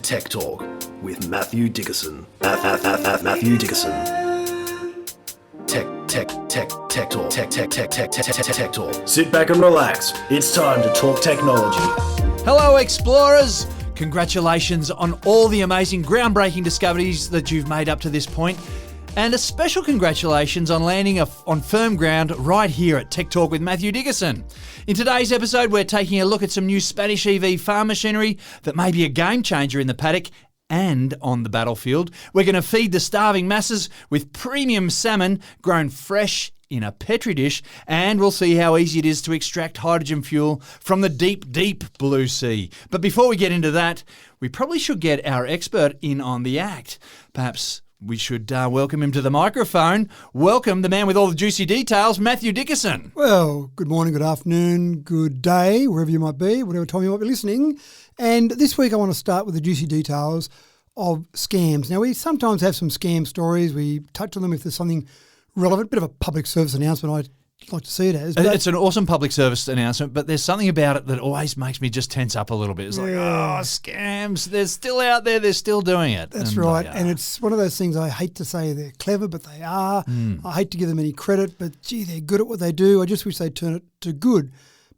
Tech Talk with Matthew Dickerson. Matthew Dickerson. Tech Talk. Sit back and relax. It's time to talk technology. Hello, explorers. Congratulations on all the amazing groundbreaking discoveries that you've made up to this point. And a special congratulations on landing on firm ground right here at Tech Talk with Matthew Dickerson. In today's episode, we're taking a look at some new Spanish EV farm machinery that may be a game changer in the paddock and on the battlefield. We're going to feed the starving masses with premium salmon grown fresh in a Petri dish, and we'll see how easy it is to extract hydrogen fuel from the deep, deep blue sea. But before we get into that, we probably should get our expert in on the act. Perhaps we should welcome him to the microphone. Welcome the man with all the juicy details, Matthew Dickerson. Well, good morning, good afternoon, good day, wherever you might be, whatever time you might be listening. And this week I want to start with the juicy details of scams. Now, we sometimes have some scam stories. We touch on them if there's something relevant, bit of a public service announcement I'd like to see it as. It's an awesome public service announcement, but there's something about it that always makes me just tense up a little bit. It's like, scams, they're still out there, they're still doing it. That's right. And it's one of those things I hate to say they're clever, but they are. I hate to give them any credit, but gee, they're good at what they do. I just wish they'd turn it to good.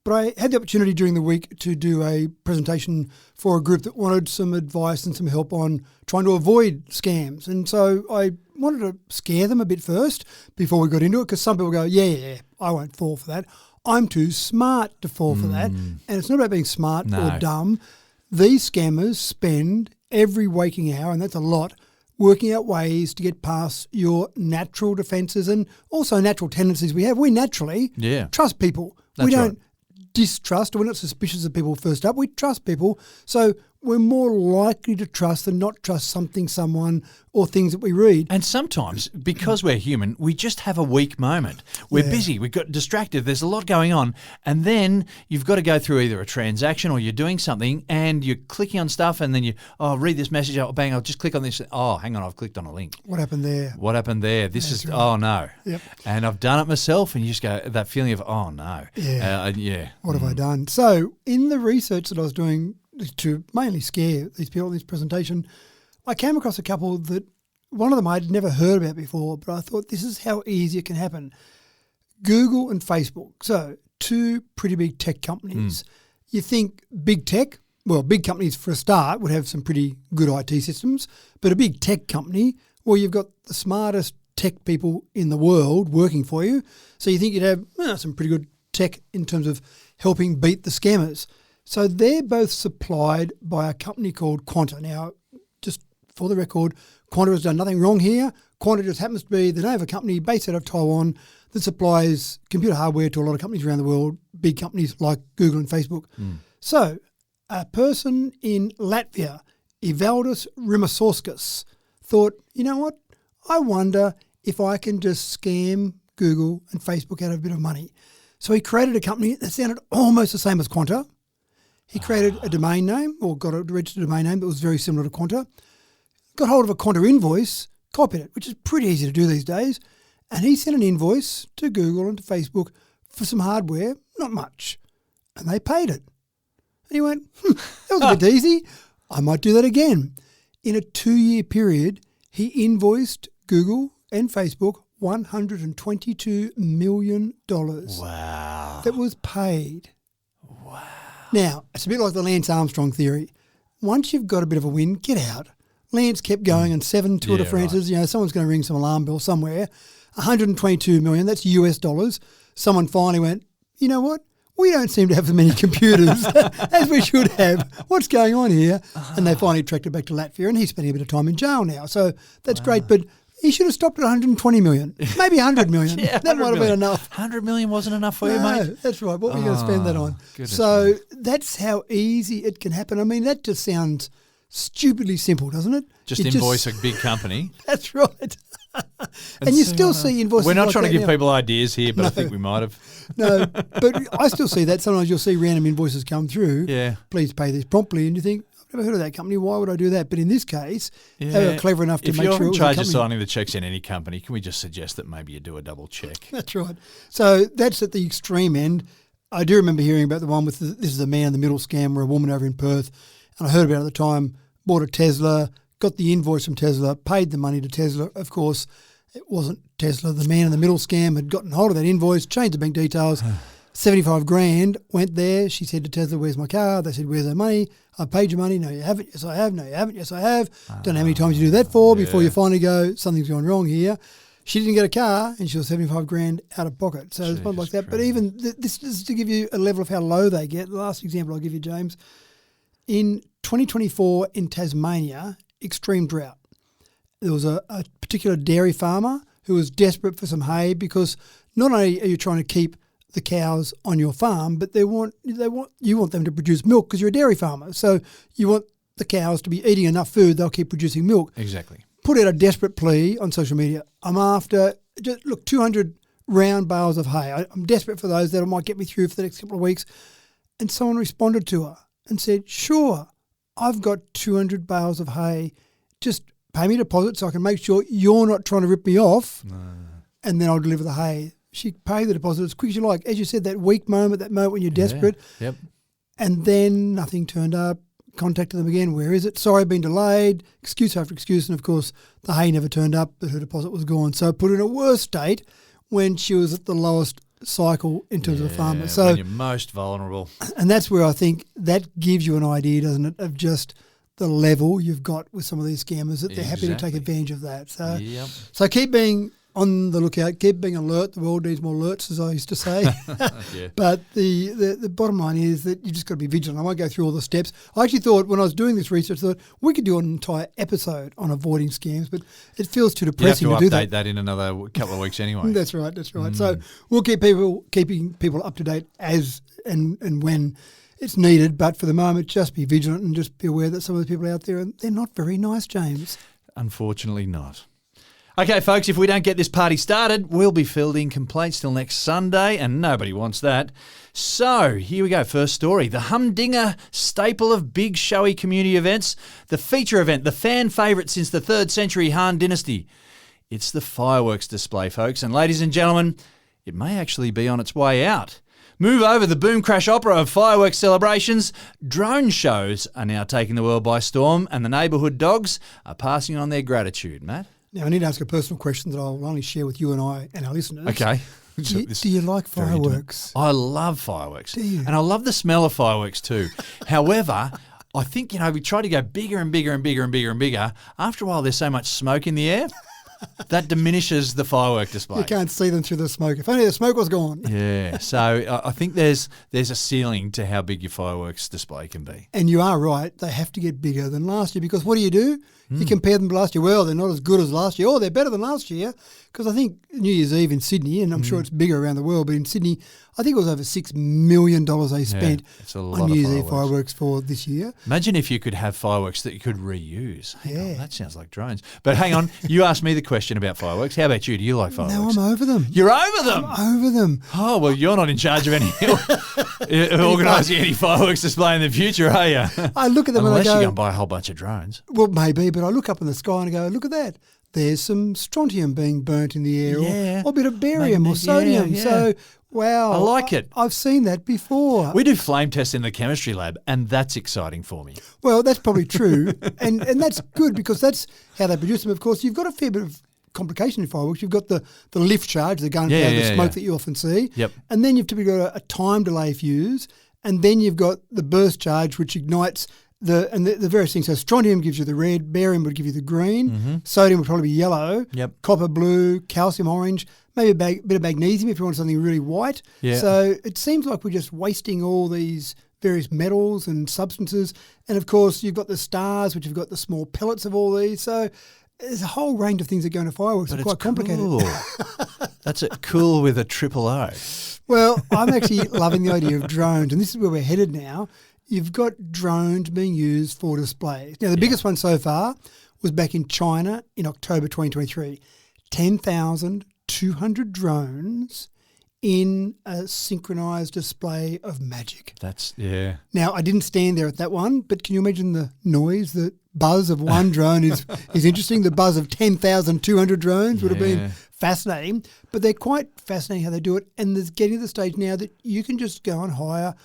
But I had the opportunity during the week to do a presentation for a group that wanted some advice and some help on trying to avoid scams. And so I wanted to scare them a bit first before we got into it, because some people go, yeah, I won't fall for that. I'm too smart to fall for that. And it's not about being smart or dumb. These scammers spend every waking hour, and that's a lot, working out ways to get past your natural defences and also natural tendencies we have. We naturally trust people. We don't distrust, or we're not suspicious of people first up. We trust people. So we're more likely to trust than not trust something, someone, or things that we read. And sometimes, because we're human, we just have a weak moment. We're busy, we've got distracted, there's a lot going on, and then you've got to go through either a transaction or you're doing something and you're clicking on stuff and then you, read this message, bang, I'll just click on this. Oh, hang on, I've clicked on a link. What happened there? This is, right. Oh no. Yep. And I've done it myself, and you just go, that feeling of, oh no. What have I done? So in the research that I was doing to mainly scare these people in this presentation, I came across a couple that one of them I'd never heard about before, but I thought this is how easy it can happen. Google and Facebook, so two pretty big tech companies. You think big tech, well, big companies for a start would have some pretty good IT systems, but a big tech company, well, you've got the smartest tech people in the world working for you, so you think you'd have some pretty good tech in terms of helping beat the scammers. So they're both supplied by a company called Quanta. Now, just for the record, Quanta has done nothing wrong here. Quanta just happens to be the name of a company based out of Taiwan that supplies computer hardware to a lot of companies around the world, big companies like Google and Facebook. So a person in Latvia, Evaldis Rimasauskas, thought, you know what, I wonder if I can just scam Google and Facebook out of a bit of money. So he created a company that sounded almost the same as Quanta. He created a domain name, or got a registered domain name that was very similar to Quanta, got hold of a Quanta invoice, copied it, which is pretty easy to do these days, and he sent an invoice to Google and to Facebook for some hardware, not much, and they paid it. And he went, that was a bit easy. I might do that again. In a 2-year period, he invoiced Google and Facebook $122 million. Wow. That was paid. Wow. Now, it's a bit like the Lance Armstrong theory. Once you've got a bit of a win, get out. Lance kept going and 7 Tour de France's. Right. Someone's going to ring some alarm bell somewhere. $122 million, that's US dollars. Someone finally went, you know what? We don't seem to have as many computers as we should have. What's going on here? And they finally tracked it back to Latvia, and he's spending a bit of time in jail now. So that's great, but he should have stopped at 120 million, maybe 100 million. That might have been enough. 100 million wasn't enough for you, mate? That's right. What were you going to spend that on? So that's how easy it can happen. I mean, that just sounds stupidly simple, doesn't it? Just invoice a big company. That's right. And you still see invoices. We're not like trying to give now. people ideas here, but I think we might have. No, but I still see that. Sometimes you'll see random invoices come through. Yeah. Please pay this promptly. And you think, I've never heard of that company. Why would I do that? But in this case, they were clever enough to make sure it was a company. If you're in charge of signing the checks in any company, can we just suggest that maybe you do a double check? That's right. So that's at the extreme end. I do remember hearing about the one with this is a man in the middle scam where a woman over in Perth, and I heard about it at the time, bought a Tesla, got the invoice from Tesla, paid the money to Tesla. Of course, it wasn't Tesla. The man in the middle scam had gotten hold of that invoice, changed the bank details. 75 grand went there. She said to Tesla, "Where's my car?" They said, "Where's our money?" "I paid your money." "No, you haven't." "Yes, I have." "No, you haven't." "Yes, I have." Don't know how many times you do that for before you finally go, something's gone wrong here. She didn't get a car and she was 75 grand out of pocket. So it's not like that. But even this is to give you a level of how low they get. The last example I'll give you, James. In 2024 in Tasmania, extreme drought. There was a particular dairy farmer who was desperate for some hay because not only are you trying to keep the cows on your farm, but you want them to produce milk because you're a dairy farmer. So you want the cows to be eating enough food, they'll keep producing milk. Exactly. Put out a desperate plea on social media. I'm after, 200 round bales of hay. I'm desperate for those that might get me through for the next couple of weeks. And someone responded to her and said, "Sure, I've got 200 bales of hay. Just pay me a deposit so I can make sure you're not trying to rip me off, and then I'll deliver the hay." She paid the deposit as quick as you like. As you said, that weak moment, that moment when you're desperate. Yep. And then nothing turned up. Contacted them again. "Where is it? Sorry, been delayed." Excuse after excuse. And, of course, the hay never turned up, but her deposit was gone. So it put her in a worse state when she was at the lowest cycle in terms of a farmer. So when you're most vulnerable. And that's where I think that gives you an idea, doesn't it, of just the level you've got with some of these scammers, that they're happy to take advantage of that. So, so keep being on the lookout, keep being alert. The world needs more alerts, as I used to say. But the bottom line is that you just got to be vigilant. I won't go through all the steps. I actually thought when I was doing this research, I thought we could do an entire episode on avoiding scams, but it feels too depressing to do that. You have to update that in another couple of weeks anyway. That's right. So we'll keeping people up to date as and when it's needed. But for the moment, just be vigilant and just be aware that some of the people out there, they're not very nice, James. Unfortunately not. Okay, folks, if we don't get this party started, we'll be fielding complaints till next Sunday, and nobody wants that. So, here we go. First story. The humdinger staple of big showy community events, the feature event, the fan favourite since the 3rd century Han dynasty. It's the fireworks display, folks, and ladies and gentlemen, it may actually be on its way out. Move over the boom crash opera of fireworks celebrations. Drone shows are now taking the world by storm, and the neighbourhood dogs are passing on their gratitude, Matt. Now, I need to ask a personal question that I'll only share with you and I and our listeners. Okay. Do you like fireworks? I love fireworks. Do you? And I love the smell of fireworks too. However, I think, we try to go bigger and bigger and bigger and bigger and bigger. After a while, there's so much smoke in the air. That diminishes the firework display. You can't see them through the smoke. If only the smoke was gone. Yeah, so I think there's a ceiling to how big your fireworks display can be. And you are right. They have to get bigger than last year because what do? You compare them to last year. Well, they're not as good as last year. Oh, they're better than last year because I think New Year's Eve in Sydney, and I'm sure it's bigger around the world, but in Sydney, I think it was over $6 million they spent on New Year's Eve fireworks for this year. Imagine if you could have fireworks that you could reuse. Hang on, that sounds like drones. But hang on, you asked me the question about fireworks. How about you? Do you like fireworks? No, I'm over them. You're over them? I'm over them. Oh, well, you're not in charge of any organising any fireworks display in the future, are you? I look at them Unless and I go... you're going to buy a whole bunch of drones. Well, maybe, but I look up in the sky and I go, look at that. There's some strontium being burnt in the air or a bit of barium or sodium. Yeah. So, wow. I like it. I've seen that before. We do flame tests in the chemistry lab, and that's exciting for me. Well, that's probably true. and that's good because that's how they produce them. Of course, you've got a fair bit of complication in fireworks. You've got the lift charge, the gunpowder, the smoke that you often see. Yep. And then you've typically got a time delay fuse. And then you've got the burst charge, which ignites the various things. So strontium gives you the red, barium would give you the green, sodium would probably be yellow, copper blue, calcium orange, maybe a bit of magnesium if you want something really white. Yeah. So it seems like we're just wasting all these various metals and substances. And of course, you've got the stars, which have got the small pellets of all these. So there's a whole range of things that go into fireworks. It's quite complicated. Cool. That's cool with a triple O. Well, I'm actually loving the idea of drones, and this is where we're headed now. You've got drones being used for displays. Now, the biggest one so far was back in China in October 2023. 10,200 drones in a synchronized display of magic. Now, I didn't stand there at that one, but can you imagine the noise, the buzz of one drone is interesting. The buzz of 10,200 drones would have been fascinating. But they're quite fascinating how they do it. And there's getting to the stage now that you can just go and hire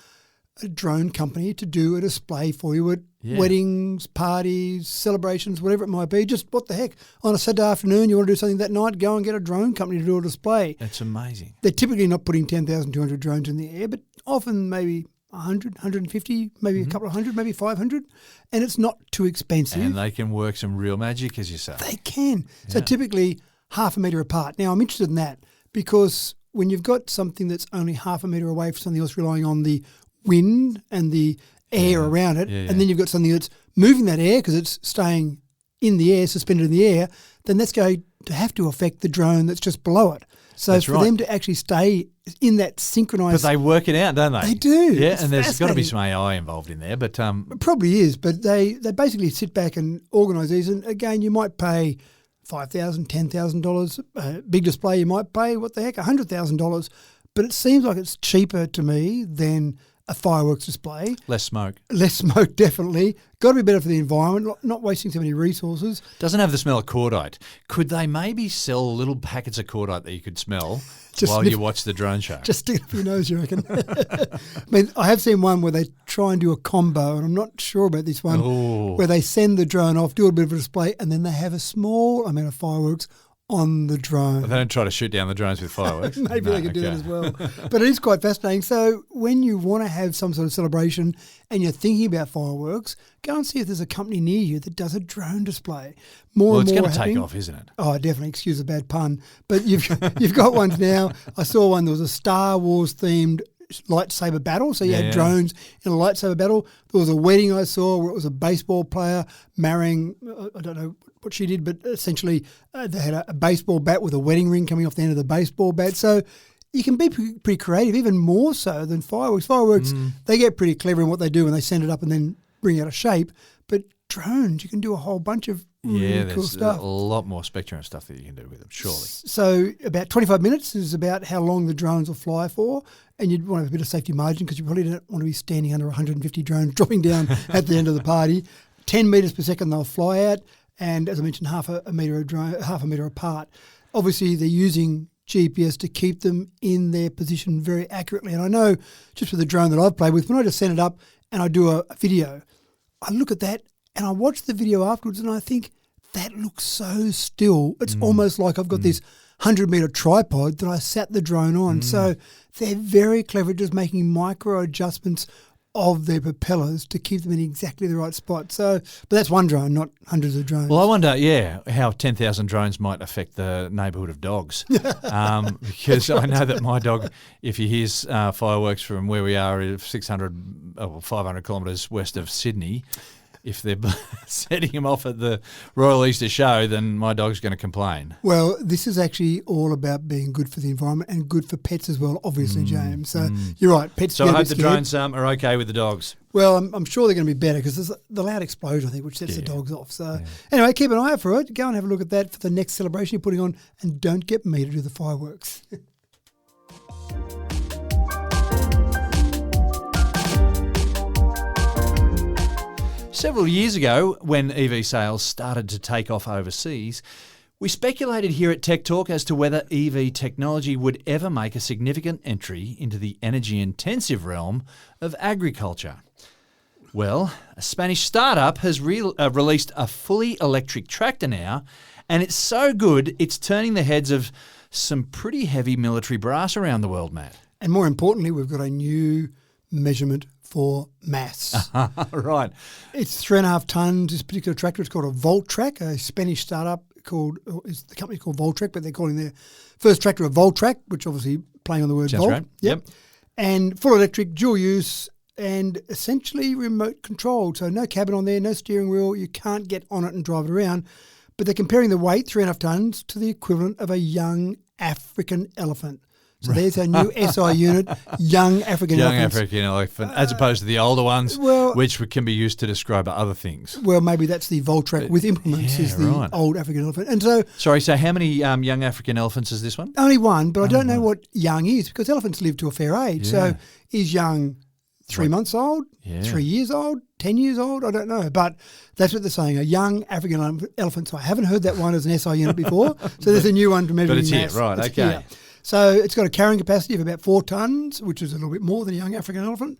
a drone company to do a display for you at weddings, parties, celebrations, whatever it might be. Just what the heck? On a Saturday afternoon, you want to do something that night, go and get a drone company to do a display. That's amazing. They're typically not putting 10,200 drones in the air, but often maybe 100, 150, maybe a couple of hundred, maybe 500, and it's not too expensive. And they can work some real magic, as you say. They can. So typically half a metre apart. Now, I'm interested in that because when you've got something that's only half a metre away from something else relying on the wind and the air around it, and then you've got something that's moving that air because it's staying in the air, suspended in the air, then that's going to have to affect the drone that's just below it. So That's for right. them to actually stay in that synchronised... But they work it out, don't they? They do. Yeah, It's and there's got to be fascinating. some AI involved in there. But It probably is, but they basically sit back and organise these. And again, you might pay $5,000, $10,000. Big display, you might pay, what the heck, $100,000. But it seems like it's cheaper to me than a fireworks display. less smoke. Less smoke, definitely. Got to be better for the environment, not wasting so many resources. Doesn't have the smell of cordite. Could they maybe sell little packets of cordite that you could smell Just while sniff- you watch the drone show? Just stick it up your nose, you reckon? I mean, I have seen one where they try and do a combo, and I'm not sure about this one, Ooh. where they send the drone off, do a bit of a display, and then they have a small amount of fireworks on the drone. They don't try to shoot down the drones with fireworks. Maybe No, they could do that okay. as well. But it is quite fascinating. So when you want to have some sort of celebration and you're thinking about fireworks, go and see if there's a company near you that does a drone display. More Well, and it's more going to take happening. off, isn't it? Oh, definitely. Excuse the bad pun. But you've got ones now. I saw one. There was a Star Wars themed lightsaber battle. So you had drones in a lightsaber battle. There was a wedding I saw where it was a baseball player marrying, I don't know what she did, but essentially they had a baseball bat with a wedding ring coming off the end of the baseball bat. So you can be pretty creative, even more so than fireworks. Fireworks, they get pretty clever in what they do when they send it up and then bring out a shape. But drones, you can do a whole bunch of really cool there's stuff. a lot more spectrum of stuff that you can do with them, surely. So about 25 minutes is about how long the drones will fly for, and you'd want to have a bit of safety margin because you probably don't want to be standing under 150 drones dropping down at the end of the party. 10 metres per second they'll fly out, and as I mentioned, half a metre apart. Obviously, they're using GPS to keep them in their position very accurately. And I know just with the drone that I've played with, when I just send it up and I do a video, I look at that and I watch the video afterwards and I think, that looks so still. It's almost like I've got this 100-metre tripod that I sat the drone on. So they're very clever at just making micro adjustments of their propellers to keep them in exactly the right spot. So, but that's one drone, not hundreds of drones. Well, I wonder, how 10,000 drones might affect the neighbourhood of dogs. Because I know that my dog, if he hears fireworks from where we are, 500 kilometres west of Sydney, if they're setting him off at the Royal Easter Show, then my dog's going to complain. Well, this is actually all about being good for the environment and good for pets as well, obviously, James. So you're right, pets So get I a hope bit the scared. drones are okay with the dogs. Well, I'm sure they're going to be better because there's the loud explosion, I think, which sets the dogs off. So anyway, keep an eye out for it. Go and have a look at that for the next celebration you're putting on, and don't get me to do the fireworks. Several years ago, when EV sales started to take off overseas, we speculated here at Tech Talk as to whether EV technology would ever make a significant entry into the energy-intensive realm of agriculture. Well, a Spanish startup has released a fully electric tractor now, and it's so good it's turning the heads of some pretty heavy military brass around the world, Matt. And more importantly, we've got a new measurement for mass. Right. It's 3.5 tonnes. This particular tractor is called a Voltrac, a Spanish startup the company called Voltrac, but they're calling their first tractor a Voltrac, which obviously playing on the word Sounds Volt. right. Yep. And full electric, dual use, and essentially remote controlled. So no cabin on there, no steering wheel. You can't get on it and drive it around. But they're comparing the weight, 3.5 tonnes, to the equivalent of a young African elephant. So there's our new SI unit, young African elephants. African elephant, as opposed to the older ones, which can be used to describe other things. Well, maybe that's the Voltrac with implements is the old African elephant. And so... Sorry, so how many young African elephants is this one? Only one, but I don't know what young is because elephants live to a fair age. So is young 3 months old, 3 years old, 10 years old? I don't know. But that's what they're saying, a young African elephant. So I haven't heard that one as an SI unit before. So there's a new one to measure But it's mass. here, right, It's okay. here. So it's got a carrying capacity of about 4 tonnes, which is a little bit more than a young African elephant.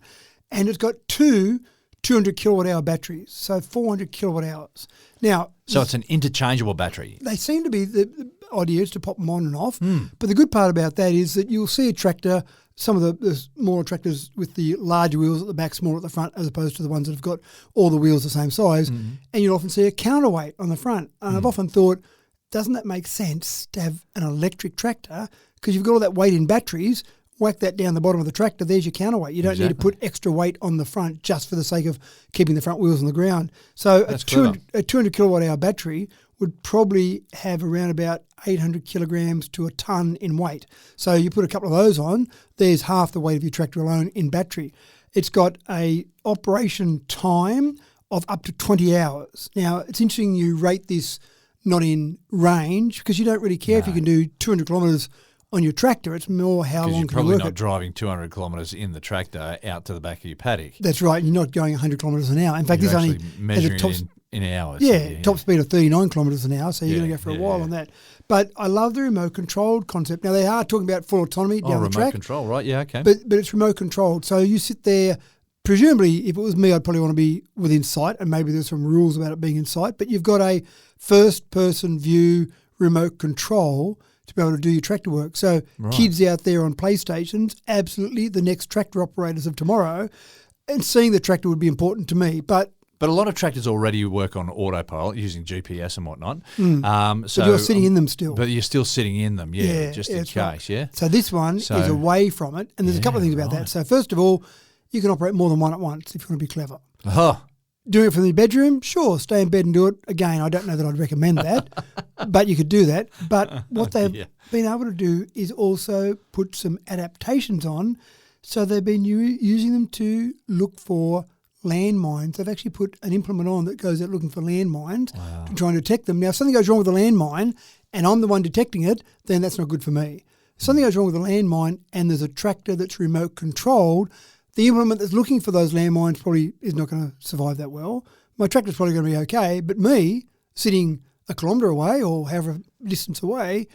and it's got two 200 kilowatt hour batteries, so 400 kilowatt hours. Now, so it's an interchangeable battery. they seem to be the idea is to pop them on and off. But the good part about that is that you'll see a tractor, some of the smaller tractors with the larger wheels at the back, smaller at the front, as opposed to the ones that have got all the wheels the same size. And you'll often see a counterweight on the front. And I've often thought, doesn't that make sense to have an electric tractor? Because you've got all that weight in batteries, whack that down the bottom of the tractor, there's your counterweight. You don't need to put extra weight on the front just for the sake of keeping the front wheels on the ground. So a 200 kilowatt hour battery would probably have around about 800 kilograms to a tonne in weight. So you put a couple of those on, there's half the weight of your tractor alone in battery. It's got a operation time of up to 20 hours. Now, it's interesting you rate this not in range because you don't really care if you can do 200 kilometres on your tractor. It's more how long can you work it. Because you're probably not driving 200 kilometres in the tractor out to the back of your paddock. That's right. You're not going 100 kilometres an hour. In fact, you're this only measuring has a top, it in hours. top speed of 39 kilometres an hour, so you're going to go for a while on that. But I love the remote controlled concept. Now, they are talking about full autonomy down the track. Remote control, right? Yeah, okay. But it's remote controlled. So you sit there, presumably, if it was me, I'd probably want to be within sight, and maybe there's some rules about it being in sight, but you've got a first-person view remote control to be able to do your tractor work. So kids out there on PlayStations, absolutely the next tractor operators of tomorrow, and seeing the tractor would be important to me. But a lot of tractors already work on autopilot using GPS and whatnot. So you're sitting in them still. But you're still sitting in them, just in case, right. So this one is away from it, and there's a couple of things about that. So first of all, you can operate more than one at once if you want to be clever. Doing it from the bedroom, sure, stay in bed and do it. Again, I don't know that I'd recommend that, but you could do that. But what they've been able to do is also put some adaptations on. So they've been using them to look for landmines. They've actually put an implement on that goes out looking for landmines to try and detect them. Now, if something goes wrong with a landmine and I'm the one detecting it, then that's not good for me. If something goes wrong with a landmine and there's a tractor that's remote controlled, the implement that's looking for those landmines probably is not going to survive that well. My tractor's probably going to be okay, but me, sitting a kilometre away or however distance away,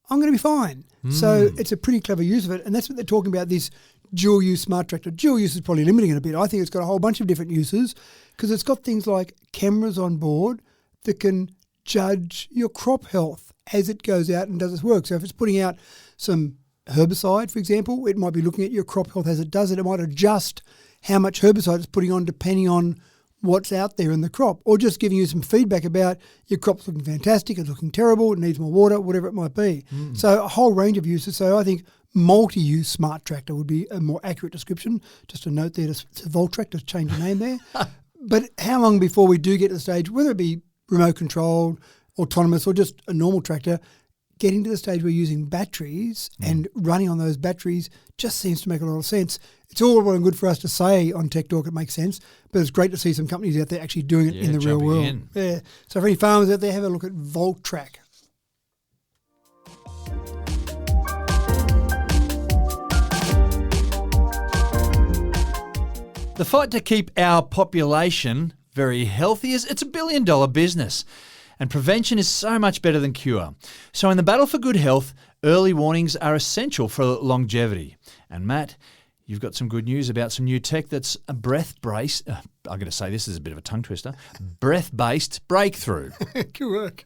I'm going to be fine. So it's a pretty clever use of it, and that's what they're talking about, this dual-use smart tractor. Dual use is probably limiting it a bit. I think it's got a whole bunch of different uses because it's got things like cameras on board that can judge your crop health as it goes out and does its work. So if it's putting out some herbicide, for example, it might be looking at your crop health as it does it. It might adjust how much herbicide it's putting on depending on what's out there in the crop, or just giving you some feedback about your crop's looking fantastic, it's looking terrible, it needs more water, whatever it might be. So a whole range of uses. So I think multi-use smart tractor would be a more accurate description. Just a note there to Voltrac, to change the name there. But how long before we do get to the stage, whether it be remote controlled, autonomous, or just a normal tractor, getting to the stage where using batteries and running on those batteries just seems to make a lot of sense. It's all well and good for us to say on Tech Talk it makes sense, but it's great to see some companies out there actually doing it in the real world. Yeah. So for any farmers out there, have a look at Voltrac. The fight to keep our population very healthy it's a billion-dollar business. And prevention is so much better than cure. So in the battle for good health, early warnings are essential for longevity. And Matt, you've got some good news about some new tech that's a breath-based, I'm going to say this is a bit of a tongue twister, breath-based breakthrough. Good work.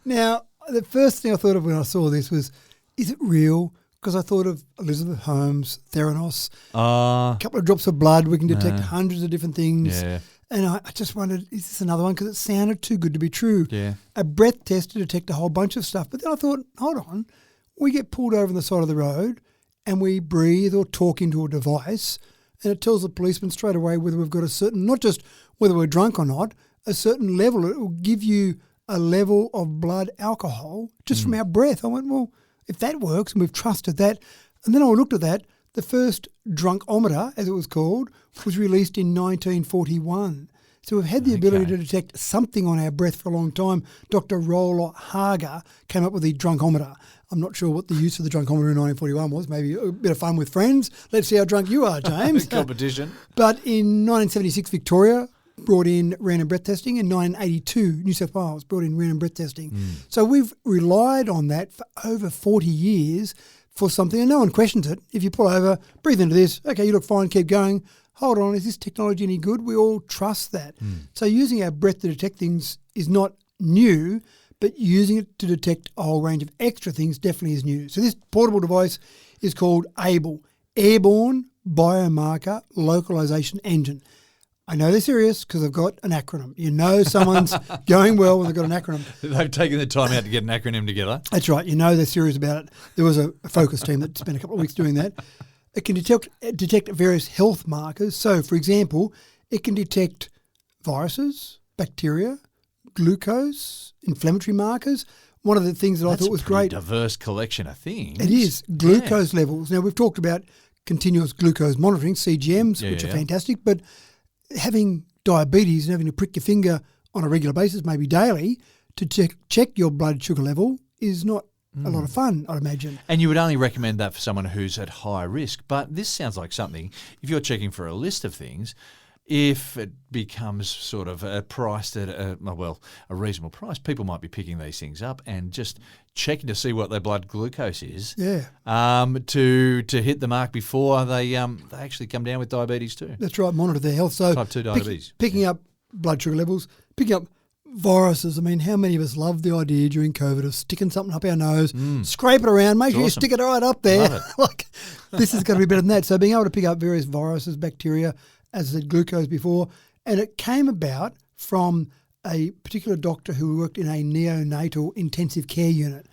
Now, the first thing I thought of when I saw this was, is it real? Because I thought of Elizabeth Holmes, Theranos, a couple of drops of blood, we can detect hundreds of different things. Yeah. And I just wondered, is this another one? Because it sounded too good to be true. Yeah. A breath test to detect a whole bunch of stuff. But then I thought, hold on, we get pulled over on the side of the road and we breathe or talk into a device and it tells the policeman straight away whether we've got a certain, not just whether we're drunk or not, a certain level. It will give you a level of blood alcohol just from our breath. I went, well, if that works and we've trusted that. And then I looked at that. The first drunkometer, as it was called, was released in 1941. So we've had the ability to detect something on our breath for a long time. Dr. Roller Hager came up with the drunkometer. I'm not sure what the use of the drunkometer in 1941 was. Maybe a bit of fun with friends. Let's see how drunk you are, James. Competition. But in 1976, Victoria brought in random breath testing. In 1982, New South Wales brought in random breath testing. So we've relied on that for over 40 years for something and no one questions it. If you pull over, breathe into this, okay, you look fine, keep going. Hold on, is this technology any good? We all trust that. So using our breath to detect things is not new, but using it to detect a whole range of extra things definitely is new. So this portable device is called ABLE, Airborne Biomarker Localization Engine. I know they're serious because they've got an acronym. You know someone's going well when they've got an acronym. They've taken the time out to get an acronym together. That's right. You know they're serious about it. There was a focus team that spent a couple of weeks doing that. It can detect various health markers. So, for example, it can detect viruses, bacteria, glucose, inflammatory markers. One of the things that I thought was great. Diverse collection of things. It is. Glucose levels. Now, we've talked about continuous glucose monitoring, CGMs, which are fantastic, but having diabetes and having to prick your finger on a regular basis, maybe daily, to check your blood sugar level is not a lot of fun, I'd imagine. And you would only recommend that for someone who's at high risk. But this sounds like something, if you're checking for a list of things, if it becomes sort of priced at a reasonable price, people might be picking these things up and just checking to see what their blood glucose is. Yeah. To hit the mark before they actually come down with diabetes too. That's right, monitor their health. So Type 2 diabetes. Picking up blood sugar levels, picking up viruses. I mean, how many of us love the idea during COVID of sticking something up our nose, scrape it around, make sure you stick it right up there. Love it. Like, this is going to be better than that. So being able to pick up various viruses, bacteria, as I said, glucose before, and it came about from a particular doctor who worked in a neonatal intensive care unit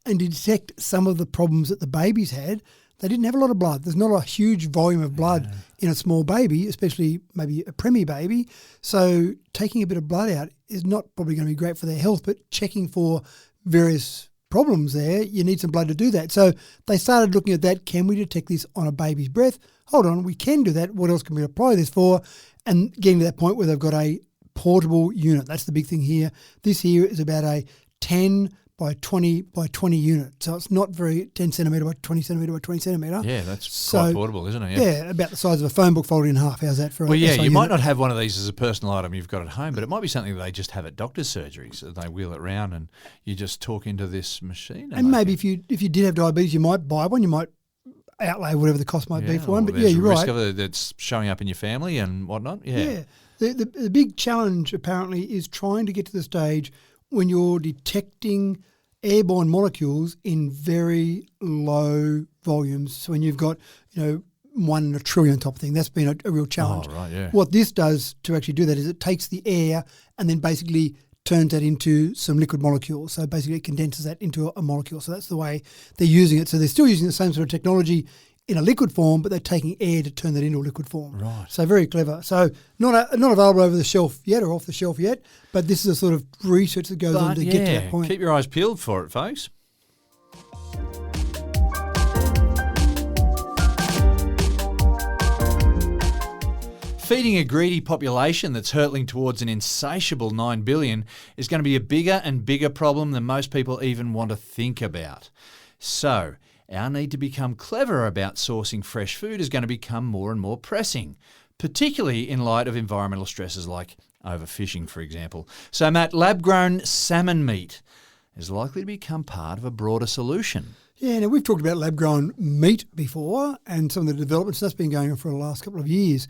and to detect some of the problems that the babies had. They didn't have a lot of blood. There's not a huge volume of blood in a small baby, especially maybe a preemie baby. So taking a bit of blood out is not probably going to be great for their health, but checking for various problems there, you need some blood to do that. So they started looking at that. Can we detect this on a baby's breath? Hold on, we can do that. What else can we apply this for? And getting to that point where they've got a portable unit. That's the big thing here. This here is about a 10 by 20 by 20 unit. So it's not very 10 centimetre by 20 centimetre by 20 centimetre. Yeah, that's quite portable, isn't it? Yeah, about the size of a phone book folded in half. How's that for Well, yeah, you unit? might not have one of these as a personal item you've got at home, but it might be something that they just have at doctor's surgeries. So they wheel it around and you just talk into this machine. And maybe if you did have diabetes, you might buy one. You might outlay whatever the cost might be for one. But yeah, you're risk right. of it that's showing up in your family and whatnot. Yeah. The big challenge apparently is trying to get to the stage when you're detecting airborne molecules in very low volumes. So when you've got, 1 in a trillion type of thing, that's been a real challenge. Oh, right, yeah. What this does to actually do that is it takes the air and then basically turns that into some liquid molecules. So basically it condenses that into a molecule. So that's the way they're using it. So they're still using the same sort of technology in a liquid form, but they're taking air to turn that into a liquid form. Right. So very clever. So not available over the shelf yet or off the shelf yet, but this is a sort of research that goes on to get to that point. Keep your eyes peeled for it, folks. Feeding a greedy population that's hurtling towards an insatiable 9 billion is going to be a bigger and bigger problem than most people even want to think about. So, our need to become clever about sourcing fresh food is going to become more and more pressing, particularly in light of environmental stresses like overfishing, for example. So, Matt, lab-grown salmon meat is likely to become part of a broader solution. Yeah, now we've talked about lab-grown meat before and some of the developments that's been going on for the last couple of years.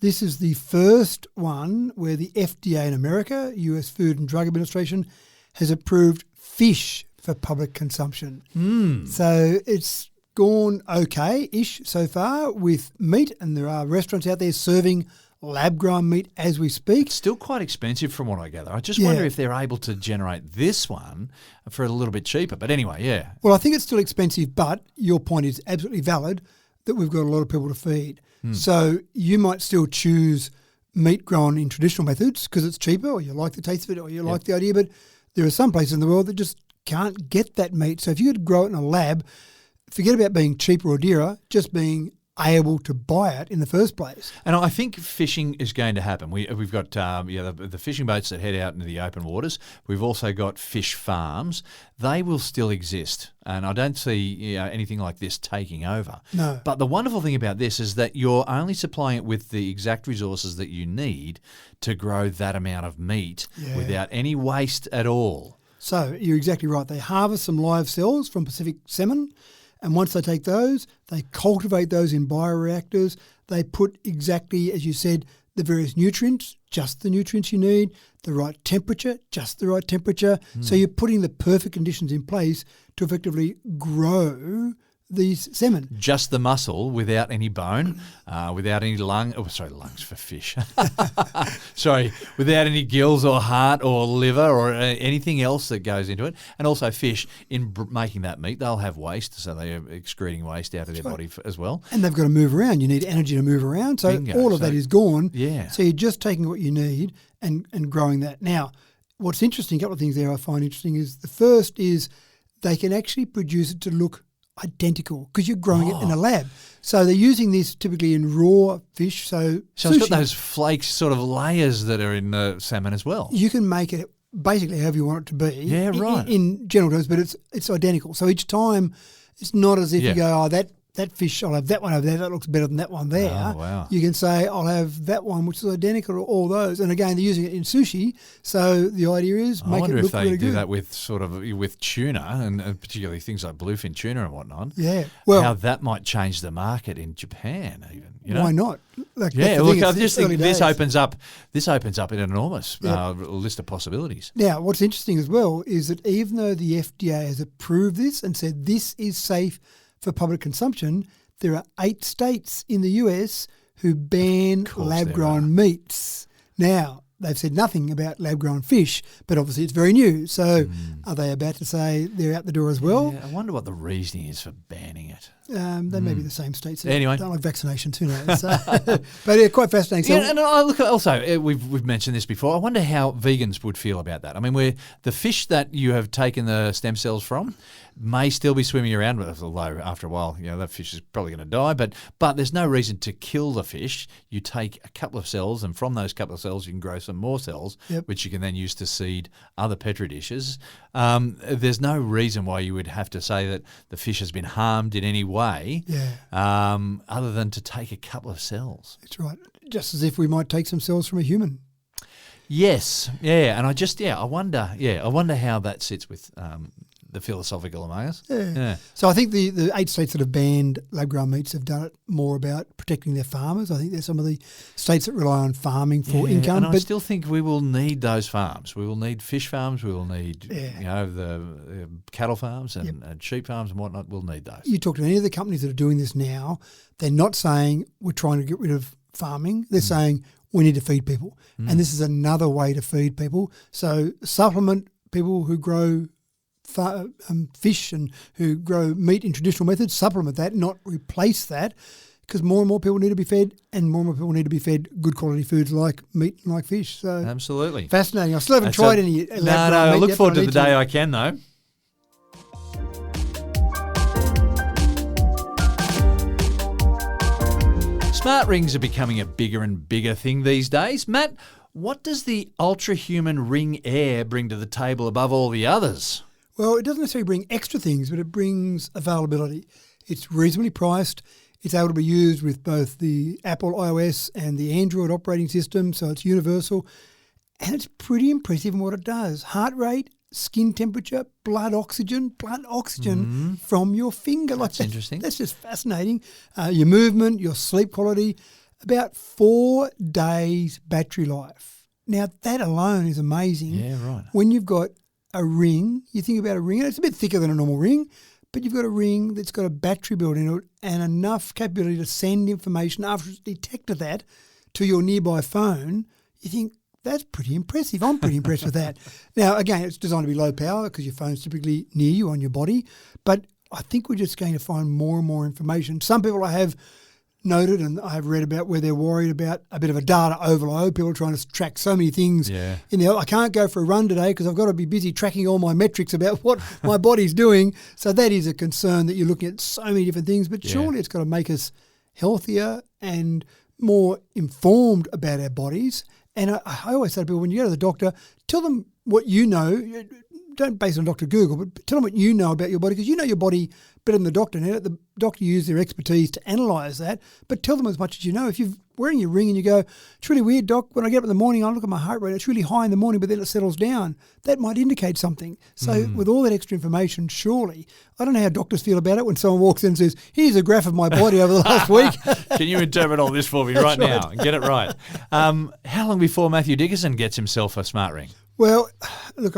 This is the first one where the FDA in America, US Food and Drug Administration, has approved fish for public consumption. So it's gone okay-ish so far with meat, and there are restaurants out there serving lab-grown meat as we speak. Still quite expensive from what I gather. I just wonder if they're able to generate this one for a little bit cheaper. But anyway, yeah. Well, I think it's still expensive, but your point is absolutely valid that we've got a lot of people to feed. So you might still choose meat grown in traditional methods because it's cheaper or you like the taste of it or you like the idea, but there are some places in the world that just can't get that meat. So if you could grow it in a lab, forget about being cheaper or dearer, just being able to buy it in the first place. And I think fishing is going to happen. We've got the fishing boats that head out into the open waters. We've also got fish farms. They will still exist, and I don't see anything like this taking over. No. But the wonderful thing about this is that you're only supplying it with the exact resources that you need to grow that amount of meat without any waste at all. So you're exactly right. They harvest some live cells from Pacific salmon, And once they take those, they cultivate those in bioreactors. They put exactly, as you said, the various nutrients, just the nutrients you need, the right temperature, just the right temperature. So you're putting the perfect conditions in place to effectively grow these salmon. Just the muscle without any bone, without any lungs for fish. Sorry, without any gills or heart or liver or anything else that goes into it. And also fish, in making that meat, they'll have waste, so they're excreting waste out of their body as well. And they've got to move around. You need energy to move around. So Bingo. all of that is gone. Yeah. So you're just taking what you need and growing that. Now, what's interesting, a couple of things there I find interesting is the first is they can actually produce it to look identical because you're growing it in a lab. So they're using this typically in raw fish. So it's got those flakes sort of layers that are in the salmon as well. You can make it basically however you want it to be. Yeah, right. In general terms, but it's identical. So each time it's not as if you go, oh, that fish, I'll have that one over there, that looks better than that one there. Oh, wow. You can say, I'll have that one, which is identical to all those. And again, they're using it in sushi. So the idea is make it look really good. I wonder if they do that with tuna and particularly things like bluefin tuna and whatnot. Yeah. Well, how that might change the market in Japan even. You know? Why not? I just think this opens up an enormous list of possibilities. Now, what's interesting as well is that even though the FDA has approved this and said this is safe for public consumption, there are 8 states in the US who ban lab-grown meats. Now, they've said nothing about lab-grown fish, but obviously it's very new. So are they about to say they're out the door as well? Yeah, I wonder what the reasoning is for banning it. They may be the same states that anyway. don't like vaccinations, who knows? But yeah, quite fascinating. So, and I look at also, we've mentioned this before, I wonder how vegans would feel about that. I mean, the fish that you have taken the stem cells from may still be swimming around, although after a while, that fish is probably going to die, but there's no reason to kill the fish. You take a couple of cells, and from those couple of cells you can grow some more cells, which you can then use to seed other Petri dishes. There's no reason why you would have to say that the fish has been harmed in any way, other than to take a couple of cells. That's right. Just as if we might take some cells from a human. Yes, yeah, and I wonder how that sits with the philosophical among us. Yeah. So I think the 8 states that have banned lab-grown meats have done it more about protecting their farmers. I think there's some of the states that rely on farming for income. And I still think we will need those farms. We will need fish farms. We will need the cattle farms and sheep farms and whatnot. We'll need those. You talk to any of the companies that are doing this now, they're not saying we're trying to get rid of farming. They're saying we need to feed people. And this is another way to feed people. So supplement people who grow fish and who grow meat in traditional methods, supplement that, not replace that, because more and more people need to be fed, and more people need to be fed good quality foods like meat and like fish. So absolutely fascinating. I still haven't tried any. No, I look forward to the day I can though. Smart rings are becoming a bigger and bigger thing these days. Matt, what does the Ultrahuman Ring Air bring to the table above all the others? Well, it doesn't necessarily bring extra things, but it brings availability. It's reasonably priced. It's able to be used with both the Apple iOS and the Android operating system, so it's universal. And it's pretty impressive in what it does. Heart rate, skin temperature, blood oxygen from your finger. That's interesting. That's just fascinating. Your movement, your sleep quality, about 4 days battery life. Now, that alone is amazing. Yeah, right. When you've got a ring, you think about a ring, and it's a bit thicker than a normal ring, but you've got a ring that's got a battery built into it and enough capability to send information after it's detected that to your nearby phone. You think, that's pretty impressive. I'm pretty impressed with that. Now, again, it's designed to be low power because your phone's typically near you on your body, but I think we're just going to find more and more information. Some people I have noted and I have read about where they're worried about a bit of a data overload. People are trying to track so many things in there. I can't go for a run today because I've got to be busy tracking all my metrics about what my body's doing. So that is a concern that you're looking at so many different things, but surely it's got to make us healthier and more informed about our bodies. And I always say to people, when you go to the doctor, tell them what you know. don't base it on Dr. Google, but tell them what you know about your body, because you know your body better than the doctor. Now, the doctor use their expertise to analyse that, but tell them as much as you know. If you're wearing your ring and you go, it's really weird, doc, when I get up in the morning, I look at my heart rate, it's really high in the morning, but then it settles down. That might indicate something. So with all that extra information, surely, I don't know how doctors feel about it when someone walks in and says, here's a graph of my body over the last week. Can you interpret all this for me right now and get it right? How long before Matthew Dickinson gets himself a smart ring? Well, look,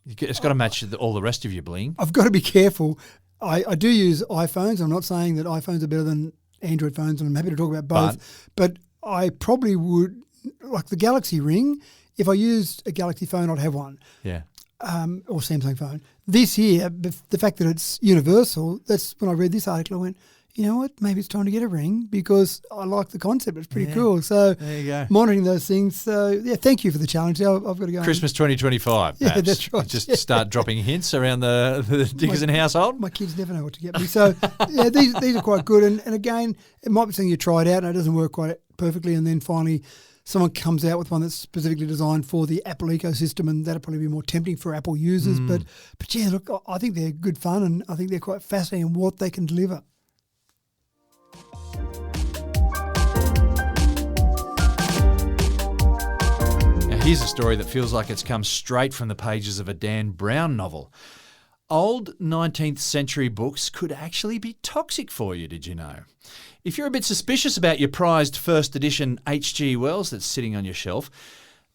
It's got to match all the rest of your bling. I've got to be careful. I do use iPhones. I'm not saying that iPhones are better than Android phones, and I'm happy to talk about both. But I probably would, like the Galaxy Ring, if I used a Galaxy phone, I'd have one. Yeah. Or Samsung phone. This here, the fact that it's universal, that's when I read this article, I went, you know what, maybe it's time to get a ring because I like the concept. It's pretty cool. So there you go. monitoring those things. So, yeah, thank you for the challenge. I've got to go. Christmas 2025, Yeah, perhaps. that's right. Just start dropping hints around the Dickinson household. My kids never know what to get me. So, yeah, these are quite good. And again, it might be something you try it out and it doesn't work quite perfectly. And then finally, someone comes out with one that's specifically designed for the Apple ecosystem, and that'll probably be more tempting for Apple users. But yeah, look, I think they're good fun, and I think they're quite fascinating in what they can deliver. Here's a story that feels like it's come straight from the pages of a Dan Brown novel. Old 19th century books could actually be toxic for you, did you know? If you're a bit suspicious about your prized first edition H.G. Wells that's sitting on your shelf,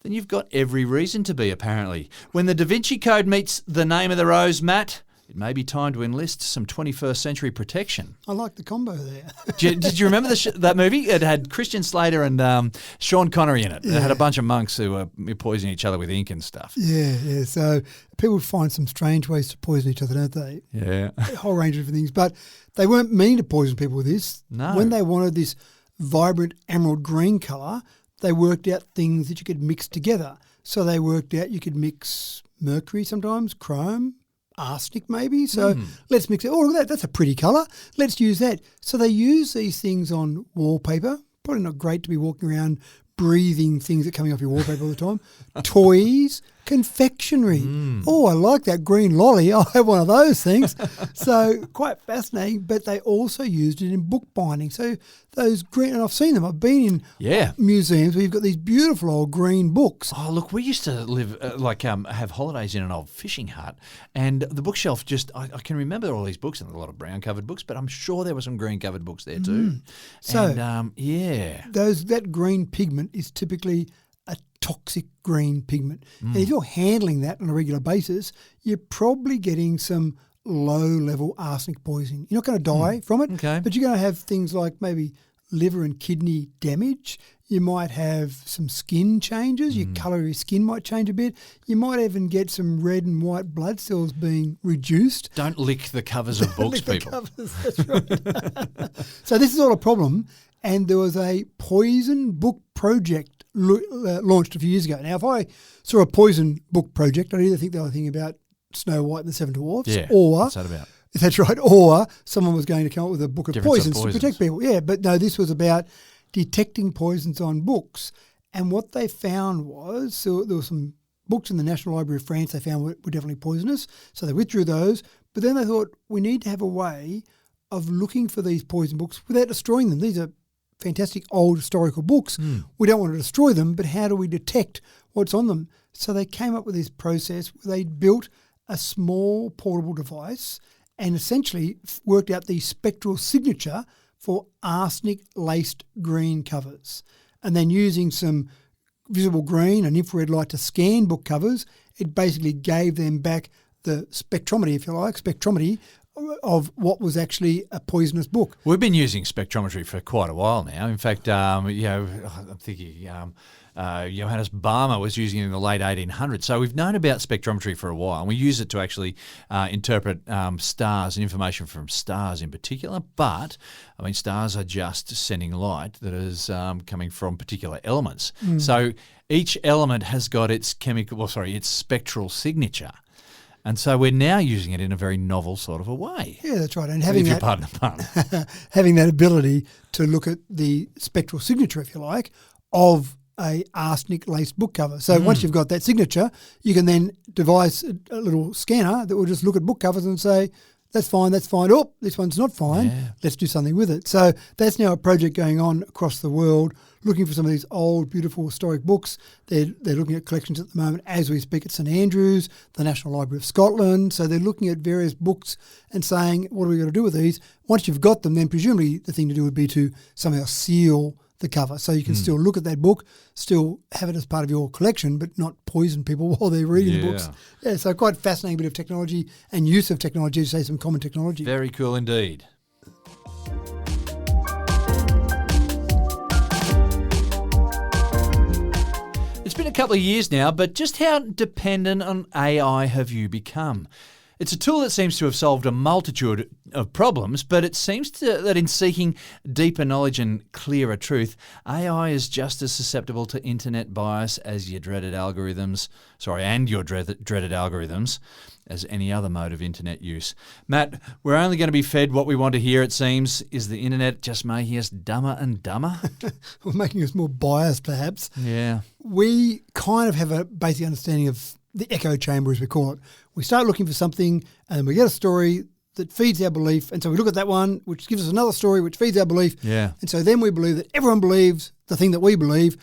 then you've got every reason to be, apparently. When the Da Vinci Code meets the name of the rose, Matt, it may be time to enlist some 21st century protection. I like the combo there. Did you remember that movie? It had Christian Slater and Sean Connery in it. It had a bunch of monks who were poisoning each other with ink and stuff. Yeah. So people find some strange ways to poison each other, don't they? Yeah. A whole range of different things. But they weren't meaning to poison people with this. No. When they wanted this vibrant emerald green colour, they worked out things that you could mix together. So they worked out you could mix mercury sometimes, chrome, arsenic maybe. So let's mix it. Oh, look at that. That's a pretty colour. Let's use that. So they use these things on wallpaper. Probably not great to be walking around breathing things that are coming off your wallpaper all the time. Toys, confectionery. Oh, I like that green lolly. I'll have one of those things. So quite fascinating. But they also used it in bookbinding. So those green, and I've seen them. I've been in museums where you've got these beautiful old green books. Oh, look, we used to live, have holidays in an old fishing hut, and the bookshelf I can remember all these books and a lot of brown-covered books, but I'm sure there were some green-covered books there too. So, and, that green pigment is typically a toxic green pigment. And if you're handling that on a regular basis, you're probably getting some low-level arsenic poisoning. You're not going to die from it, but you're going to have things like maybe liver and kidney damage. You might have some skin changes. Your colour of your skin might change a bit. You might even get some red and white blood cells being reduced. Don't lick the covers of books, people. Covers, that's right. So this is all a problem. And there was a poison book project launched a few years ago. Now, if I saw a poison book project, I'd either think they were thinking about Snow White and the Seven Dwarfs, or what's that about? That's right, or someone was going to come up with a book of poisons to protect people. Yeah, but no, this was about detecting poisons on books. And what they found was, so there were some books in the National Library of France they found were definitely poisonous, so they withdrew those. But then they thought, we need to have a way of looking for these poison books without destroying them. These are fantastic old historical books. We don't want to destroy them, but how do we detect what's on them? So they came up with this process where they built a small portable device and essentially worked out the spectral signature for arsenic-laced green covers. And then using some visible green and infrared light to scan book covers, it basically gave them back the spectrometry, if you like, of what was actually a poisonous book. We've been using spectrometry for quite a while now. In fact, I'm thinking Johannes Balmer was using it in the late 1800s. So we've known about spectrometry for a while, and we use it to actually interpret stars and information from stars in particular. But, I mean, stars are just sending light that is coming from particular elements. So each element has got its its spectral signature. And so we're now using it in a very novel sort of a way. Yeah, that's right. And having pardon the pun. having that ability to look at the spectral signature, if you like, of a arsenic-laced book cover. So once you've got that signature, you can then devise a little scanner that will just look at book covers and say, that's fine. Oh, this one's not fine. Yeah. Let's do something with it. So that's now a project going on across the world, looking for some of these old, beautiful historic books. They're looking at collections at the moment as we speak at St Andrews, the National Library of Scotland. So they're looking at various books and saying, what are we going to do with these? Once you've got them, then presumably the thing to do would be to somehow seal the cover. So you can still look at that book, still have it as part of your collection, but not poison people while they're reading the books. Yeah, so quite fascinating bit of technology and use of technology, to say some common technology. Very cool indeed. It's been a couple of years now, but just how dependent on AI have you become? It's a tool that seems to have solved a multitude of problems, but it seems that in seeking deeper knowledge and clearer truth, AI is just as susceptible to internet bias as your dreaded algorithms, as any other mode of internet use. Matt, we're only going to be fed what we want to hear, it seems. Is the internet just making us dumber and dumber? Or making us more biased, perhaps. Yeah. We kind of have a basic understanding of the echo chamber, as we call it. We start looking for something and then we get a story that feeds our belief. And so we look at that one, which gives us another story which feeds our belief. Yeah. And so then we believe that everyone believes the thing that we believe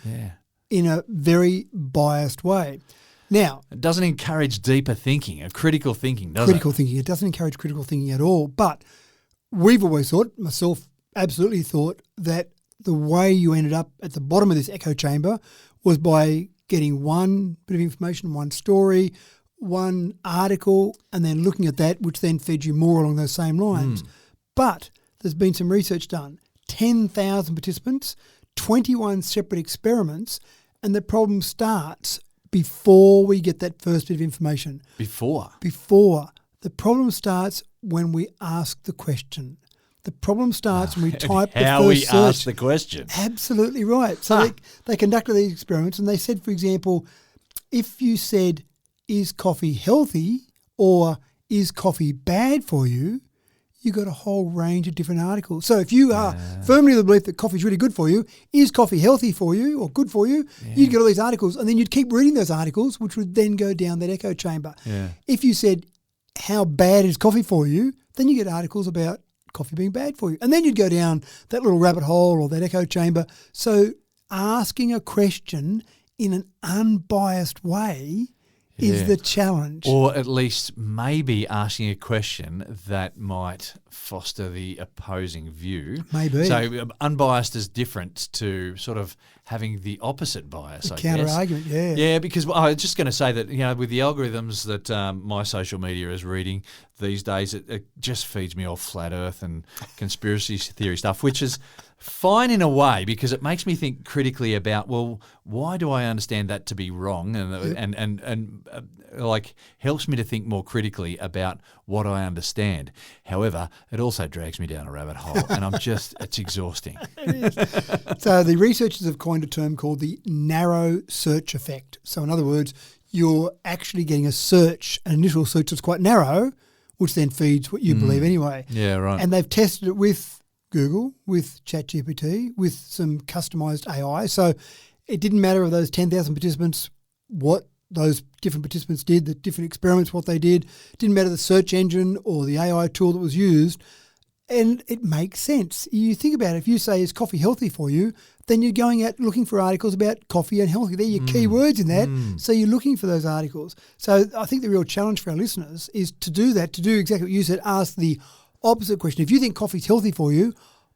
in a very biased way. Now, it doesn't encourage deeper thinking, critical thinking, does critical thinking. It doesn't encourage critical thinking at all. But we've always thought, myself absolutely thought, that the way you ended up at the bottom of this echo chamber was by getting one bit of information, one story, one article, and then looking at that, which then fed you more along those same lines. But there's been some research done, 10,000 participants, 21 separate experiments, and the problem starts before we get that first bit of information. Before. The problem starts when we ask the question. The problem starts when we type the first How we search. ask the question. Absolutely right. So they conducted these experiments and they said, for example, if you said, is coffee healthy or is coffee bad for you, you got a whole range of different articles. So if you are firmly of the belief that coffee is really good for you, is coffee healthy for you or good for you, you'd get all these articles and then you'd keep reading those articles, which would then go down that echo chamber. Yeah. If you said, how bad is coffee for you, then you get articles about coffee being bad for you. And then you'd go down that little rabbit hole or that echo chamber. So asking a question in an unbiased way is the challenge. Or at least maybe asking a question that might foster the opposing view. Maybe. So unbiased is different to sort of having the opposite bias, I guess. Counter-argument, yeah. Yeah, because I was just going to say that, with the algorithms that my social media is reading these days, it just feeds me all flat earth and conspiracy theory stuff, which is fine in a way because it makes me think critically about, well, why do I understand that to be wrong? And helps me to think more critically about what I understand. However, it also drags me down a rabbit hole and it's exhausting. So the researchers have coined a term called the narrow search effect. So in other words, you're actually getting an initial search that's quite narrow, which then feeds what you believe anyway. Yeah, right. And they've tested it with Google, with ChatGPT, with some customized AI. So it didn't matter of those 10,000 participants what those different participants did, the different experiments, what they did. It didn't matter the search engine or the AI tool that was used. And it makes sense. You think about it. If you say, is coffee healthy for you, then you're going out looking for articles about coffee and healthy. They're your key words in that. So you're looking for those articles. So I think the real challenge for our listeners is to do that, to do exactly what you said, ask the opposite question. If you think coffee's healthy for you,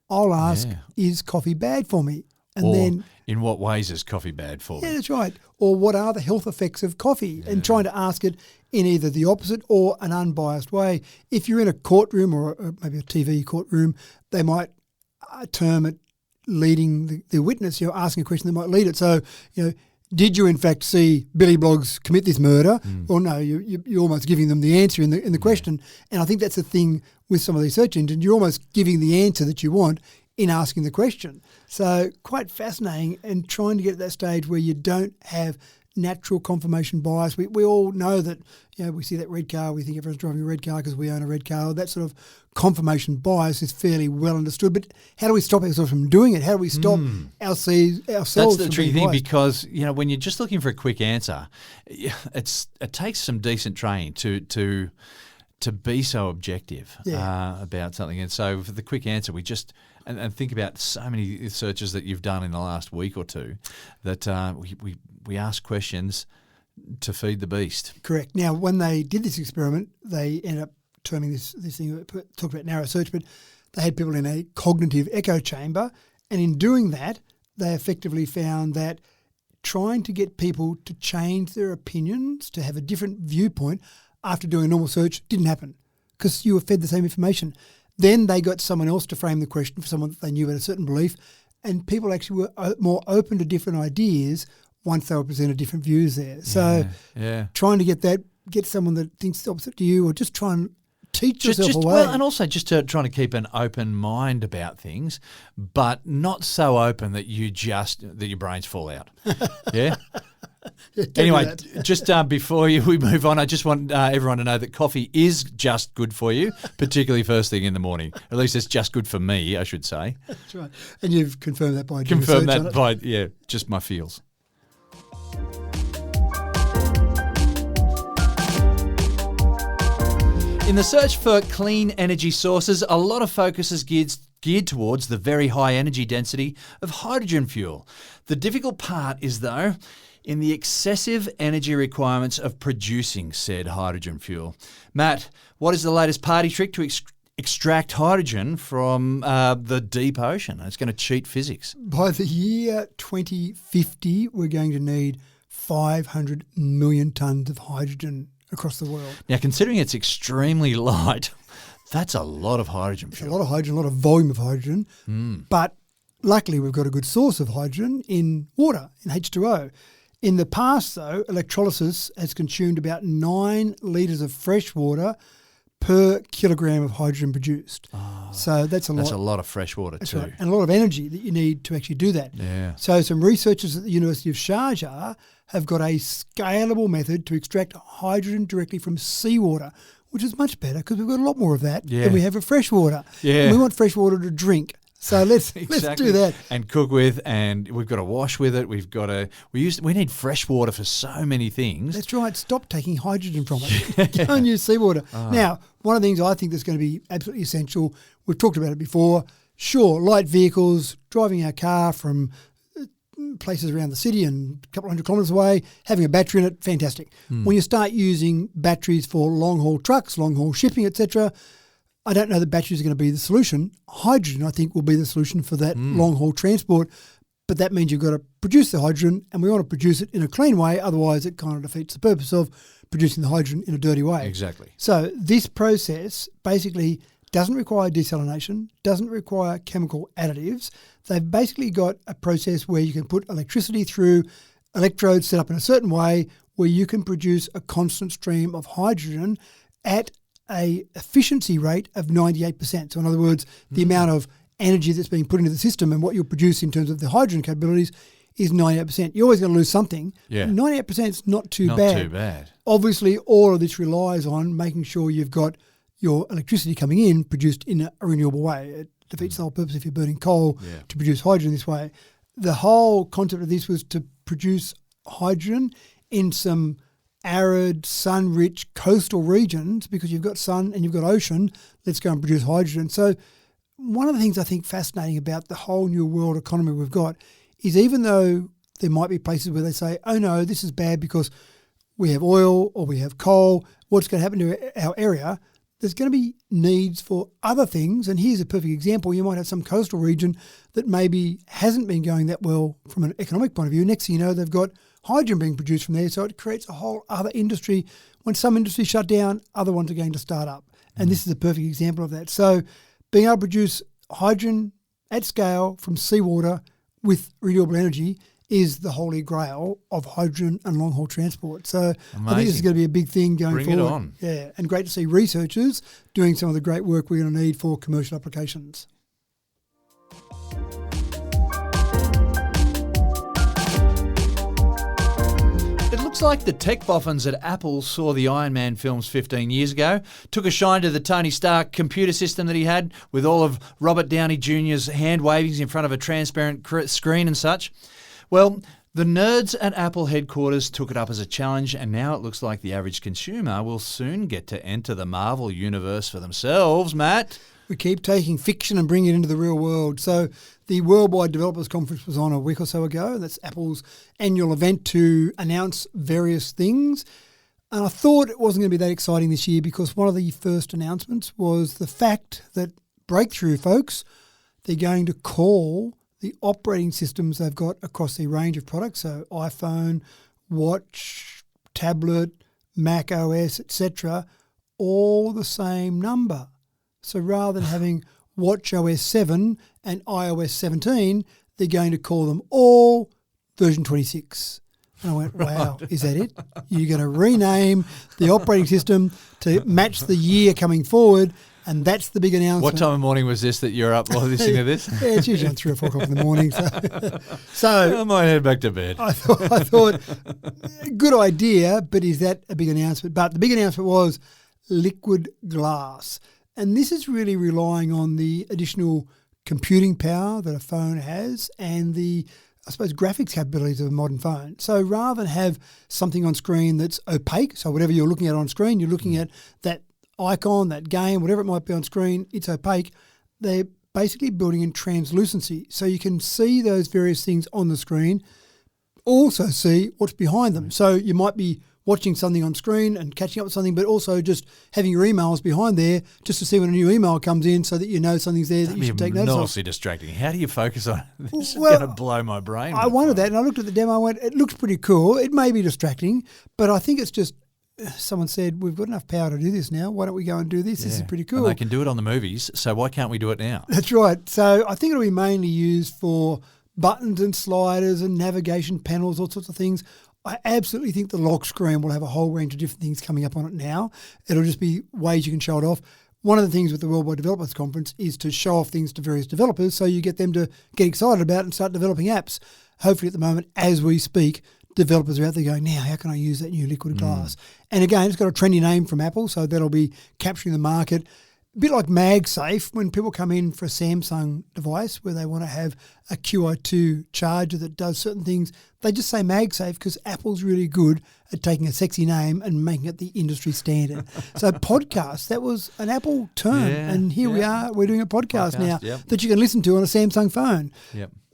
I'll ask, is coffee bad for me? And then in what ways is coffee bad for me? Yeah, that's right. Or what are the health effects of coffee? And trying to ask it in either the opposite or an unbiased way. If you're in a courtroom or maybe a TV courtroom, they might term it leading the witness, asking a question that might lead it. So, did you in fact see Billy Bloggs commit this murder? Or no, you're almost giving them the answer in the question. And I think that's the thing with some of these search engines. You're almost giving the answer that you want in asking the question. So quite fascinating and trying to get to that stage where you don't have natural confirmation bias. We all know that, we see that red car, we think everyone's driving a red car because we own a red car. That sort of confirmation bias is fairly well understood. But how do we stop ourselves from doing it? How do we stop ourselves That's from the tricky being thing biased? because, when you're just looking for a quick answer, it takes some decent training to be so objective about something. And so for the quick answer, we just and think about so many searches that you've done in the last week or two that we ask questions to feed the beast. Correct. Now, when they did this experiment, they ended up terming this thing, we talked about narrow search, but they had people in a cognitive echo chamber. And in doing that, they effectively found that trying to get people to change their opinions, to have a different viewpoint after doing a normal search didn't happen because you were fed the same information. Then they got someone else to frame the question for someone that they knew had a certain belief, and people actually were more open to different ideas once they were presented different views there. So trying to get someone that thinks the opposite to you, or just try and teach yourself away. Well, and also just trying to keep an open mind about things, but not so open that that your brains fall out. Yeah. Anyway, just before we move on, I just want everyone to know that coffee is just good for you, particularly first thing in the morning. At least it's just good for me, I should say. That's right. And you've confirmed that by doing research on it? Just my feels. In the search for clean energy sources, a lot of focus is geared towards the very high energy density of hydrogen fuel. The difficult part is, though, in the excessive energy requirements of producing said hydrogen fuel. Matt, what is the latest party trick to extract hydrogen from the deep ocean? It's going to cheat physics. By the year 2050, we're going to need 500 million tonnes of hydrogen across the world. Now, considering it's extremely light, that's a lot of hydrogen It's fuel. a lot of hydrogen, a lot of volume of hydrogen. But luckily, we've got a good source of hydrogen in water, in H2O. In the past, though, electrolysis has consumed about 9 litres of fresh water per kilogram of hydrogen produced. So that's a lot. That's a lot of fresh water That's too. right. And a lot of energy that you need to actually do that. Yeah. So some researchers at the University of Sharjah have got a scalable method to extract hydrogen directly from seawater, which is much better because we've got a lot more of that than we have of fresh water. Yeah. And we want fresh water to drink. So let's do that. And cook with, and we've got to wash with it. We need fresh water for so many things. That's right. Stop taking hydrogen from it. Go and use seawater. Now, one of the things I think that's going to be absolutely essential, we've talked about it before, sure, light vehicles, driving our car from places around the city and a couple of hundred kilometres away, having a battery in it, fantastic. When you start using batteries for long-haul trucks, long-haul shipping, etc., I don't know that batteries are going to be the solution. Hydrogen, I think, will be the solution for that long-haul transport, but that means you've got to produce the hydrogen, and we want to produce it in a clean way, otherwise it kind of defeats the purpose of producing the hydrogen in a dirty way. Exactly. So this process basically doesn't require desalination, doesn't require chemical additives. They've basically got a process where you can put electricity through electrodes set up in a certain way where you can produce a constant stream of hydrogen at a efficiency rate of 98%. So in other words, the amount of energy that's being put into the system and what you'll produce in terms of the hydrogen capabilities is 98%. You're always going to lose something. Yeah. 98% is not too Not bad. too bad. Obviously, all of this relies on making sure you've got your electricity coming in produced in a renewable way. It defeats the whole purpose if you're burning coal to produce hydrogen this way. The whole concept of this was to produce hydrogen in some arid, sun-rich coastal regions because you've got sun and you've got ocean. Let's go and produce hydrogen. So one of the things I think fascinating about the whole new world economy we've got is even though there might be places where they say, oh no, this is bad because we have oil or we have coal, what's going to happen to our area? There's going to be needs for other things. And here's a perfect example. You might have some coastal region that maybe hasn't been going that well from an economic point of view. Next thing you know, they've got hydrogen being produced from there. So it creates a whole other industry. When some industries shut down, other ones are going to start up. And this is a perfect example of that. So being able to produce hydrogen at scale from seawater with renewable energy is the holy grail of hydrogen and long-haul transport. So I think this is going to be a big thing going forward. Bring it on. Yeah, and great to see researchers doing some of the great work we're going to need for commercial applications. looks like the tech boffins at Apple saw the Iron Man films 15 years ago, took a shine to the Tony Stark computer system that he had with all of Robert Downey Jr.'s hand wavings in front of a transparent screen and such. Well, the nerds at Apple headquarters took it up as a challenge, and now it looks like the average consumer will soon get to enter the Marvel universe for themselves, Matt. We keep taking fiction and bringing it into the real world. So the Worldwide Developers Conference was on a week or so ago. That's Apple's annual event to announce various things. And I thought it wasn't going to be that exciting this year because one of the first announcements was the fact that Breakthrough folks, they're going to call the operating systems they've got across their range of products, so iPhone, watch, tablet, Mac OS, etc., all the same number. So rather than having watch OS 7 and iOS 17, they're going to call them all version 26. And I went, wow, is that it? You're going to rename the operating system to match the year coming forward, and that's the big announcement. What time of morning was this that you're up while listening to this? Yeah, it's usually on 3 or 4 o'clock in the morning. So I might head back to bed. I thought, good idea, but is that a big announcement? But the big announcement was liquid glass. And this is really relying on the additional computing power that a phone has and the, I suppose, graphics capabilities of a modern phone. So rather than have something on screen that's opaque, so whatever you're looking at on screen, you're looking at that icon, that game, whatever it might be on screen, it's opaque. They're basically building in translucency. So you can see those various things on the screen, also see what's behind them. So you might be watching something on screen and catching up with something, but also just having your emails behind there just to see when a new email comes in so that you know something's there that you should take notice of. Enormously distracting. How do you focus on it? This is Well, going to blow my brain. I wondered that, and I looked at the demo and went, it looks pretty cool. It may be distracting, but I think it's just, someone said, we've got enough power to do this now. Why don't we go and do this? This is pretty cool. And they can do it on the movies, so why can't we do it now? That's right. So I think it'll be mainly used for buttons and sliders and navigation panels, all sorts of things. I absolutely think the lock screen will have a whole range of different things coming up on it now. It'll just be ways you can show it off. One of the things with the Worldwide Developers Conference is to show off things to various developers so you get them to get excited about it and start developing apps. Hopefully at the moment, as we speak, developers are out there going, now how can I use that new liquid glass? And again, it's got a trendy name from Apple, so that'll be capturing the market. A bit like MagSafe, when people come in for a Samsung device where they want to have a QI2 charger that does certain things, they just say MagSafe because Apple's really good at taking a sexy name and making it the industry standard. So podcast, that was an Apple term, and here we are, we're doing a podcast now that you can listen to on a Samsung phone.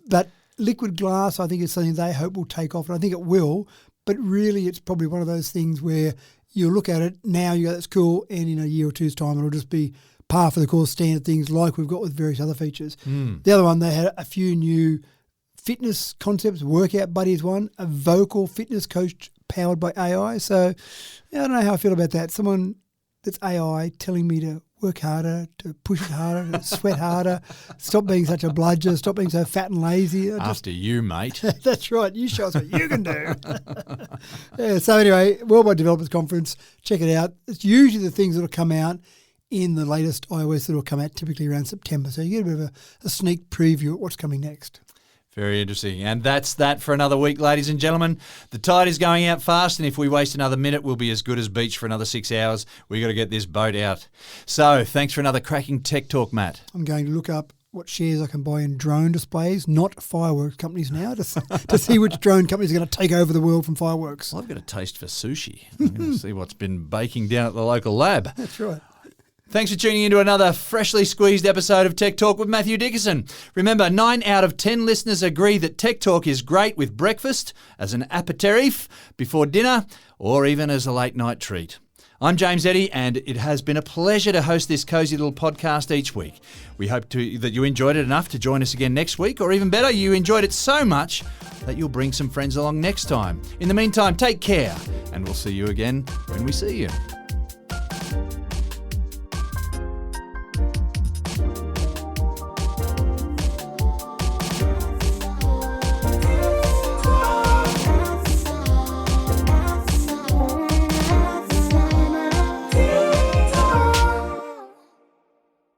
But liquid glass, I think, is something they hope will take off, and I think it will, but really it's probably one of those things where you'll look at it now, you go, that's cool, and in a year or two's time, it'll just be par for the course standard things like we've got with various other features. The other one, they had a few new fitness concepts. Workout Buddy is one, a vocal fitness coach powered by AI. So I don't know how I feel about that. Someone that's AI telling me to work harder, to push it harder, to sweat harder, stop being such a bludger, stop being so fat and lazy. After you, mate. That's right. You show us what you can do. So anyway, Worldwide Developers Conference, check it out. It's usually the things that will come out in the latest iOS that will come out typically around September. So you get a bit of a sneak preview of what's coming next. Very interesting. And that's that for another week, ladies and gentlemen. The tide is going out fast, and if we waste another minute, we'll be as good as beach for another 6 hours. We've got to get this boat out. So thanks for another cracking tech talk, Matt. I'm going to look up what shares I can buy in drone displays, not fireworks companies now, to see which drone companies are going to take over the world from fireworks. Well, I've got a taste for sushi. I'm going to see what's been baking down at the local lab. That's right. Thanks for tuning into another freshly squeezed episode of Tech Talk with Matthew Dickerson. Remember, 9 out of 10 listeners agree that Tech Talk is great with breakfast, as an aperitif, before dinner, or even as a late night treat. I'm James Eddy, and it has been a pleasure to host this cosy little podcast each week. We hope that you enjoyed it enough to join us again next week, or even better, you enjoyed it so much that you'll bring some friends along next time. In the meantime, take care, and we'll see you again when we see you.